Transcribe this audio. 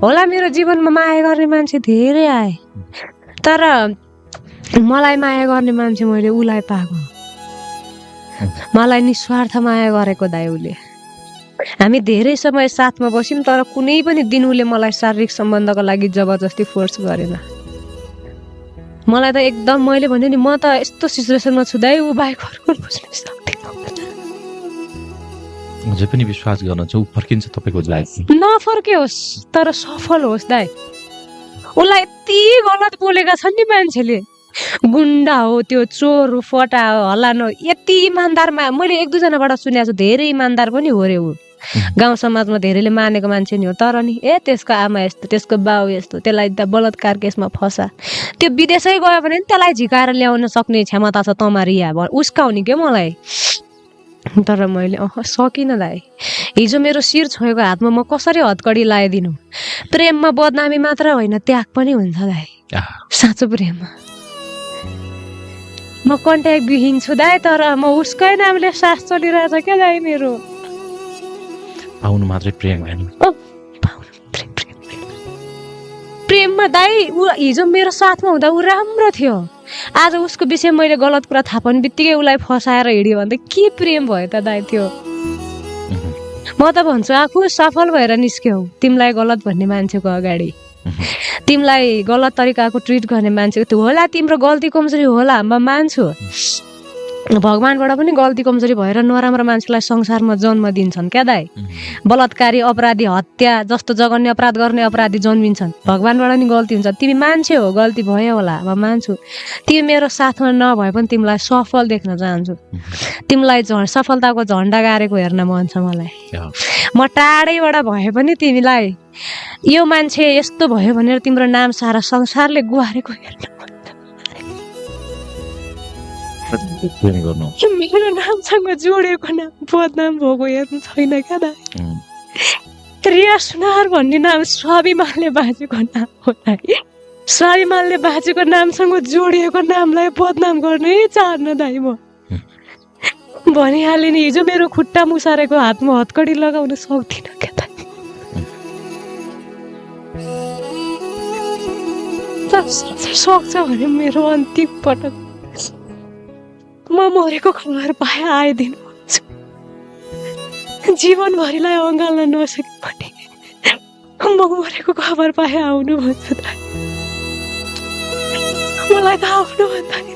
होला मेरो जीवनमा माया गर्ने मान्छे धेरै आए, तर मलाई माया गर्ने मान्छे मैले उसलाई पाएको। मलाई निस्वार्थ माया गरेको दाइ उसले। हामी धेरै समय साथमा बस्यौँ, तर कुनै पनि दिन उसले मलाई शारीरिक सम्बन्धको लागि जबरजस्ती फोर्स गरेन। मलाई त एकदम, मैले भने नि म त यस्तो सिचुएसनमा छु दाइ, ऊ बाहेक अर्को बुझ्न सक्दिनँ। अझै पनि विश्वास गर्न चाहिँ ऊ फर्किन्छ तपाईँको लागि? नफर्कियोस् तर सफल होस् दाइ। उसलाई यति गलत बोलेका छन् नि मान्छेले, गुन्डा हो त्यो, चोर हो, फटा हो, हल्लान हो, यति इमान्दारमा मैले एक दुईजनाबाट सुनेको छु, धेरै इमान्दार पनि हो रे ऊ। गाउँ समाजमा धेरैले मानेको मान्छे नि हो, तर नि त्यसको आमा यस्तो, त्यसको बाउ यस्तो, त्यसलाई त बलात्कार केसमा फसा, त्यो विदेशै गयो भने नि त्यसलाई झिकाएर ल्याउन सक्ने क्षमता छ तमारिया उस्काउने के मलाई। तर मैले सकिनँ दाइ। हिजो मेरो शिर छोएको हातमा म कसरी हतकडी लगाइदिनु? प्रेममा बदनामी मात्र होइन, त्याग पनि हुन्छ दाइ। साँचो प्रेममा म कन्ट्याक्ट विहीन छु दाइ, तर म उसकै नामले सास चलिरहेछ क्या दाइ मेरो। पाउनु मात्रै प्रेम होइन, प्रेममा दाइ ऊ हिजो मेरो साथमा हुँदा ऊ राम्रो थियो, आज उसको विषयमा मैले गलत कुरा थाहा पाउने बित्तिकै उसलाई फसाएर हिँड्यो भने त के प्रेम भयो त दाइ त्यो? म त भन्छु आफू सफल भएर निस्क्यौ, तिमीलाई गलत भन्ने मान्छेको अगाडि, तिमीलाई गलत तरिकाको ट्रिट गर्ने मान्छे त्यो होला, तिम्रो गल्ती कमजोरी होला, म मान्छु। भगवानबाट पनि गल्ती कमजोरी भएर नराम्रो मान्छेलाई संसारमा जन्म दिन्छन् क्या दाइ। बलात्कारी, अपराधी, हत्या जस्तो जघन्य अपराध गर्ने अपराधी जन्मिन्छन्, भगवानबाट नि गल्ती हुन्छ। तिमी मान्छे हो, गल्ती भयो होला, म मान्छु। तिमी मेरो साथमा नभए पनि तिमीलाई सफल देख्न चाहन्छु। तिमीलाई सफलताको झन्डा गाडेको हेर्न मन छ मलाई। म टाढैबाट भए पनि तिमीलाई यो मान्छे यस्तो भयो भनेर तिम्रो नाम सारा संसारले गुहारेको हेर्न मन छ। मेरो नामसँग जोडेको नाम बदनाम भएको हेर्नु छैन क्या दाइ। रिया सुनार भन्ने नाम स्वाभिमानले बाँचेको नाम हो दाइ। स्वाभिमानले बाँचेको नामसँग जोडिएको नामलाई बदनाम गर्नै चाहन्न दाइ। म भनिहालेँ नि, हिजो मेरो खुट्टा मुसारेको हातमा हतकडी लगाउन सक्दिनँ क्या दाइ। सक्छ भने मेरो अन्तिम पटक म मरेको खबर पाए आइदिनु भन्छु। जीवनभरिलाई अँगाल्न नसके पनि म मरेको खबर पाए आउनु भन्छ दाइ। मलाई त आफ्नो भन्दा